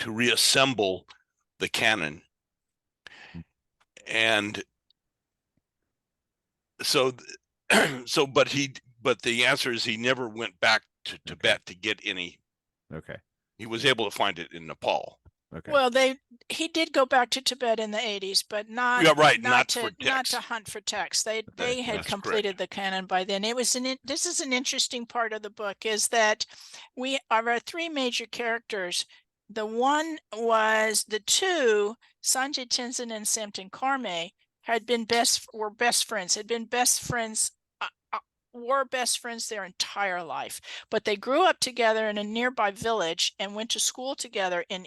reassemble the canon. And so but the answer is he never went back to Tibet to get any. Okay. He was able to find it in Nepal. Okay. Well, he did go back to Tibet in the 80s, but not Yeah, right. not Not for to not to text. hunt for text. Okay. They had That's correct. completed the canon by then. It was this is an interesting part of the book, is that we are our three major characters. The one was the two, Sanjay Tenzin and Samten Karme, were best friends, had been best friends were best friends their entire life, but they grew up together in a nearby village and went to school together in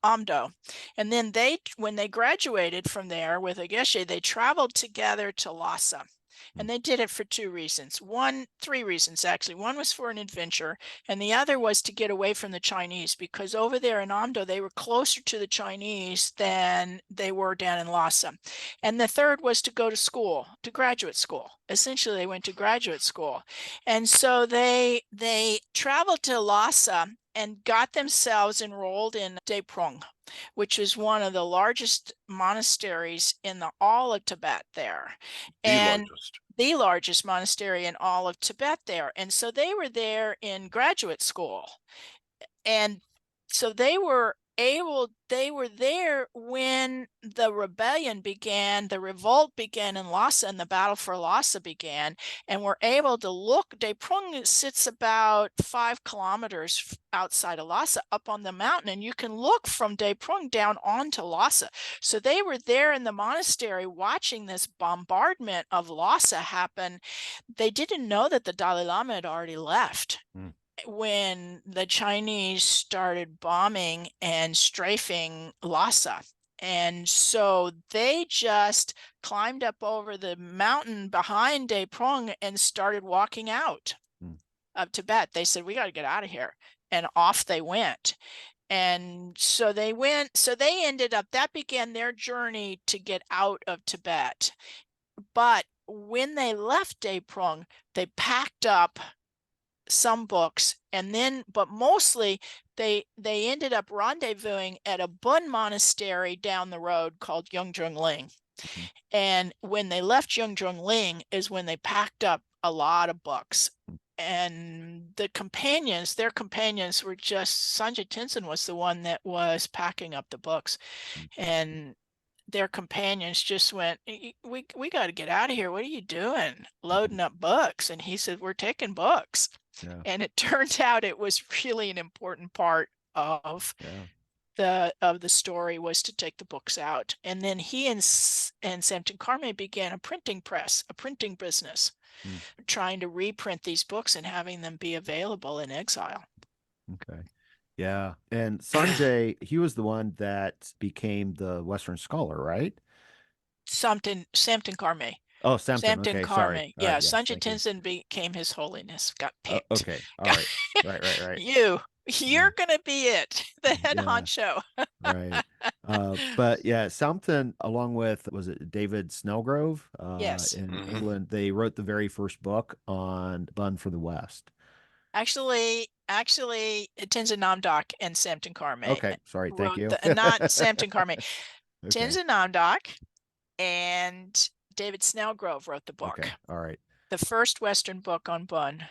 Amdo. And then when they graduated from there with Ageshe, they traveled together to Lhasa. And they did it for three reasons actually. One was for an adventure, and the other was to get away from the Chinese, because over there in Amdo, they were closer to the Chinese than they were down in Lhasa. And the third was to go to school, to graduate school. Essentially, they went to graduate school. And so they traveled to Lhasa and got themselves enrolled in Deprong, which is one of the largest monasteries in all of Tibet there. The And largest. the largest monastery in all of Tibet there. And so they were there in graduate school. And so they were there when the revolt began in Lhasa, and the battle for Lhasa began, and were able to look. Deprung sits about 5 kilometers outside of Lhasa up on the mountain, and you can look from Deprung down onto Lhasa. So they were there in the monastery watching this bombardment of Lhasa happen. They didn't know that the Dalai Lama had already left when the Chinese started bombing and strafing Lhasa. And so they just climbed up over the mountain behind Deprong and started walking out of Tibet. They said, we got to get out of here. And off they went. And so they ended up, that began their journey to get out of Tibet. But when they left Deprong, they packed up some books, and then, but mostly they ended up rendezvousing at a Bön monastery down the road called Yungdrung Ling. And when they left Yungdrung Ling is when they packed up a lot of books. And their companions were just, Sanjay Tenzin was the one that was packing up the books, and their companions just went, we got to get out of here. What are you doing? Loading up books. And he said, we're taking books. Yeah. And it turned out it was really an important part of the story, was to take the books out. And then he and Samten Karme began a printing press, a printing business, trying to reprint these books and having them be available in exile. Okay. Yeah. And Sanjay, he was the one that became the Western scholar, right? Samten Karme. Oh, Samten. Samten Okay. Karme. Sorry. All Yeah. right. Yes. Sanjay Thank you. Tenzin became His Holiness, got picked. Okay. All right. Right. You're going to be it, the head Yeah. honcho. Right. But yeah, Samten, along with, was it David Snellgrove, Yes. in England, they wrote the very first book on Bun for the West. Actually, Tenzin Namdok and Samten Karme. Okay. Sorry. Thank you. Not Samten Karme. Okay. Tenzin Namdok and David Snellgrove wrote the book. Okay. All right. The first Western book on Bun.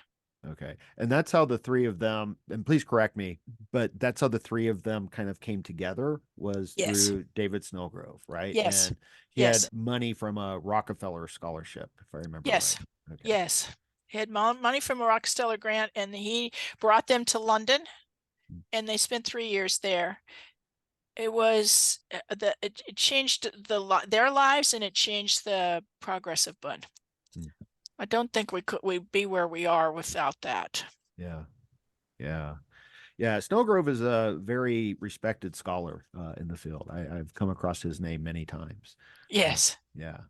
Okay. And that's how the three of them, and please correct me, but that's how the three of them kind of came together, was through David Snellgrove, right? Yes. And he had money from a Rockefeller scholarship, if I remember right. Okay. Yes. He had money from a Rockefeller grant, and he brought them to London, and they spent 3 years there. It was it changed their lives, and it changed the progress of Bun. I don't think we'd be where we are without that. Yeah. Snellgrove is a very respected scholar in the field. I've come across his name many times. Yes. Yeah.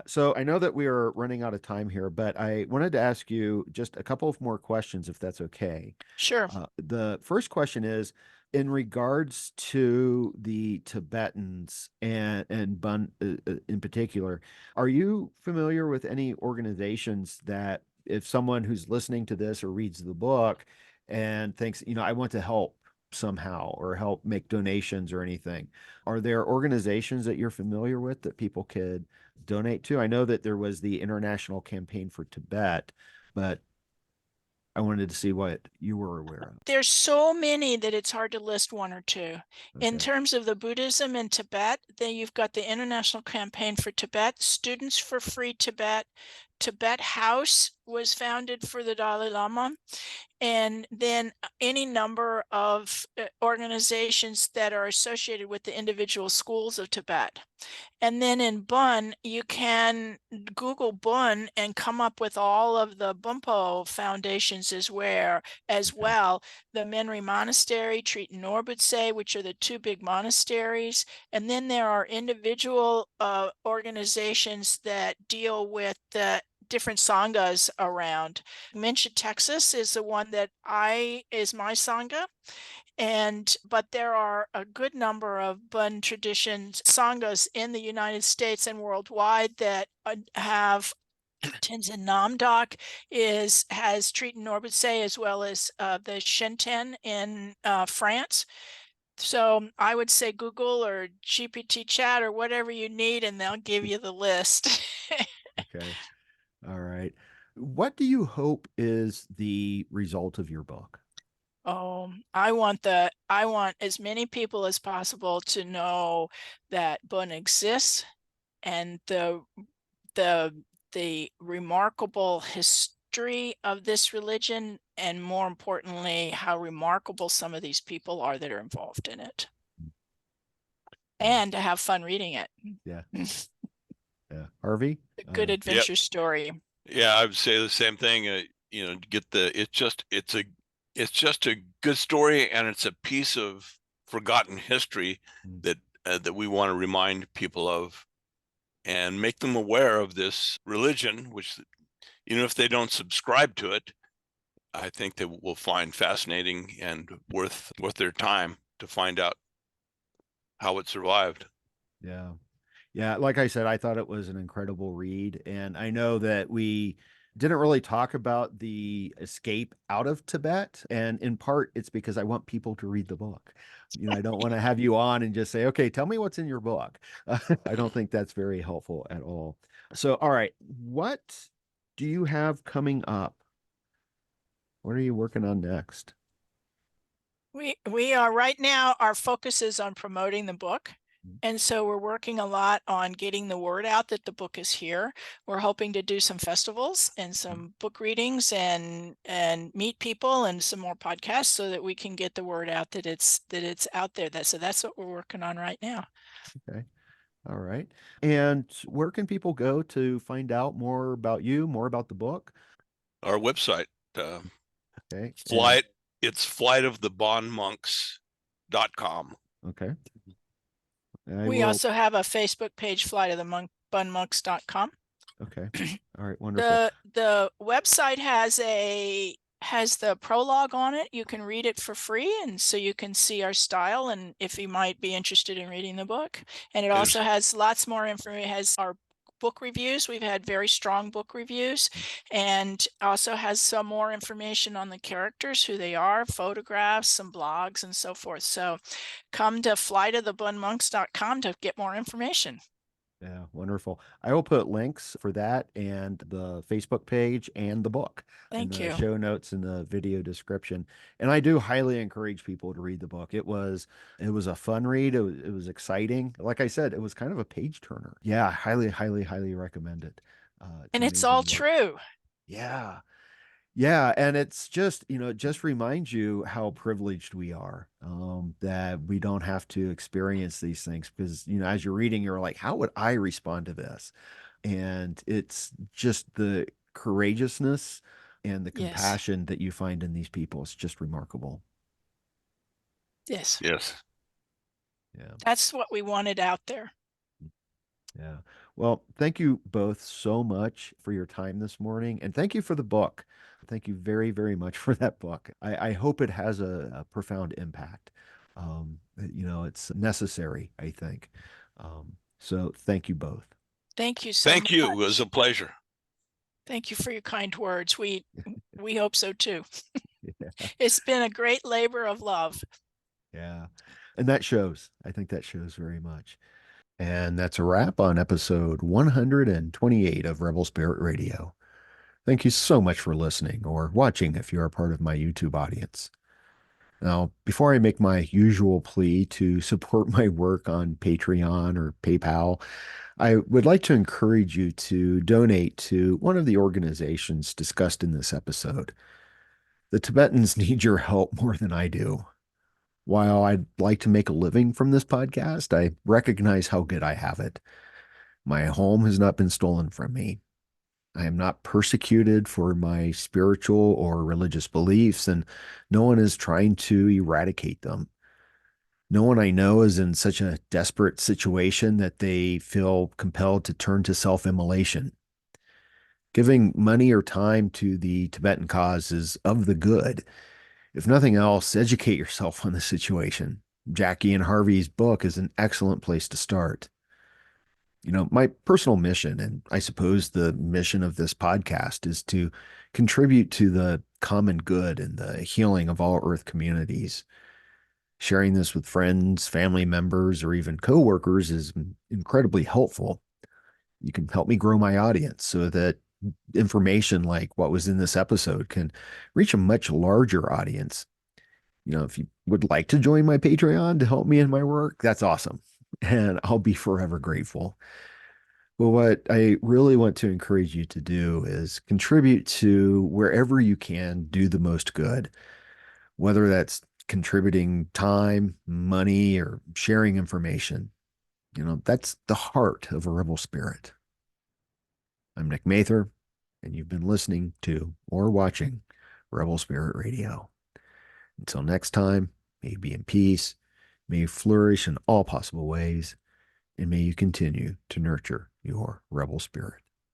So I know that we are running out of time here, but I wanted to ask you just a couple of more questions, if that's okay. Sure. The first question is, in regards to the Tibetans and Bun in particular, are you familiar with any organizations that, if someone who's listening to this or reads the book and thinks, I want to help somehow or help make donations or anything, are there organizations that you're familiar with that people could donate to? I know that there was the International Campaign for Tibet, but I wanted to see what you were aware of. There's so many that it's hard to list one or two. In Okay. terms of the Buddhism in Tibet, then you've got the International Campaign for Tibet, Students for Free Tibet, Tibet House was founded for the Dalai Lama, and then any number of organizations that are associated with the individual schools of Tibet. And then in Bön, you can Google Bön and come up with all of the Bumpo foundations as well. The Menri Monastery, Treat and Norbutse, which are the two big monasteries. And then there are individual organizations that deal with the different sanghas around. Mincha, Texas is the one that is my sangha. But there are a good number of Bön traditions, sanghas in the United States and worldwide that have Tenzin Namdok has Treat and Norbutse, as well as the Shenten in France. So I would say Google or GPT chat or whatever you need, and they'll give you the list. Okay. All right. What do you hope is the result of your book? I want as many people as possible to know that Bön exists, and the remarkable history of this religion, and more importantly, how remarkable some of these people are that are involved in it, and to have fun reading it. Yeah. Yeah. Harvey? A good adventure story. Yeah, I would say the same thing. It's just a good story, and it's a piece of forgotten history that we want to remind people of, and make them aware of this religion, which, even if they don't subscribe to it, I think they will find fascinating and worth their time to find out how it survived. Yeah. Yeah, like I said, I thought it was an incredible read. And I know that we didn't really talk about the escape out of Tibet. And in part, it's because I want people to read the book. I don't want to have you on and just say, okay, tell me what's in your book. I don't think that's very helpful at all. So, all right, what do you have coming up? What are you working on next? We are right now, our focus is on promoting the book. And so we're working a lot on getting the word out that the book is here. We're hoping to do some festivals and some book readings and meet people and some more podcasts so that we can get the word out that it's out there. So that's what we're working on right now. Okay. All right. And where can people go to find out more about you, more about the book? Our website, Okay. it's flightofthebonmonks.com. Okay. We also have a Facebook page, flightofthebonmonks.com. Okay. All right. Wonderful. The website has the prologue on it. You can read it for free, and so you can see our style, and if you might be interested in reading the book. And it also has lots more information. It has our book reviews. We've had very strong book reviews, and also has some more information on the characters, who they are, photographs, some blogs, and so forth. So come to flightofthebonmonks.com to get more information. Yeah, wonderful. I will put links for that and the Facebook page and the book in the show notes and the video description. And I do highly encourage people to read the book. It was a fun read. It was exciting. Like I said, it was kind of a page turner. Yeah, highly, highly, highly recommend it. And it's all true. Yeah. Yeah, and it's just, it just reminds you how privileged we are, that we don't have to experience these things because, as you're reading, you're like, how would I respond to this? And it's just the courageousness and the compassion that you find in these people. It's just remarkable. Yes. Yes. Yeah. That's what we wanted out there. Yeah. Well, thank you both so much for your time this morning. And thank you for the book. Thank you very, very much for that book. I hope it has a profound impact. It's necessary, I think. So thank you both. Thank you so much. Thank you. It was a pleasure. Thank you for your kind words. We hope so too. Yeah. It's been a great labor of love. Yeah. And that shows. I think that shows very much. And that's a wrap on episode 128 of Rebel Spirit Radio. Thank you so much for listening or watching if you are part of my YouTube audience. Now, before I make my usual plea to support my work on Patreon or PayPal, I would like to encourage you to donate to one of the organizations discussed in this episode. The Tibetans need your help more than I do. While I'd like to make a living from this podcast, I recognize how good I have it. My home has not been stolen from me. I am not persecuted for my spiritual or religious beliefs, and no one is trying to eradicate them. No one I know is in such a desperate situation that they feel compelled to turn to self-immolation. Giving money or time to the Tibetan cause is of the good. If nothing else, educate yourself on the situation. Jackie and Harvey's book is an excellent place to start. My personal mission, and I suppose the mission of this podcast, is to contribute to the common good and the healing of all Earth communities. Sharing this with friends, family members, or even coworkers is incredibly helpful. You can help me grow my audience so that information like what was in this episode can reach a much larger audience. If you would like to join my Patreon to help me in my work, that's awesome. And I'll be forever grateful. Well, what I really want to encourage you to do is contribute to wherever you can do the most good, whether that's contributing time, money, or sharing information. That's the heart of a rebel spirit. I'm Nick Mather, and you've been listening to or watching Rebel Spirit Radio. Until next time, may you be in peace, may you flourish in all possible ways, and may you continue to nurture your rebel spirit.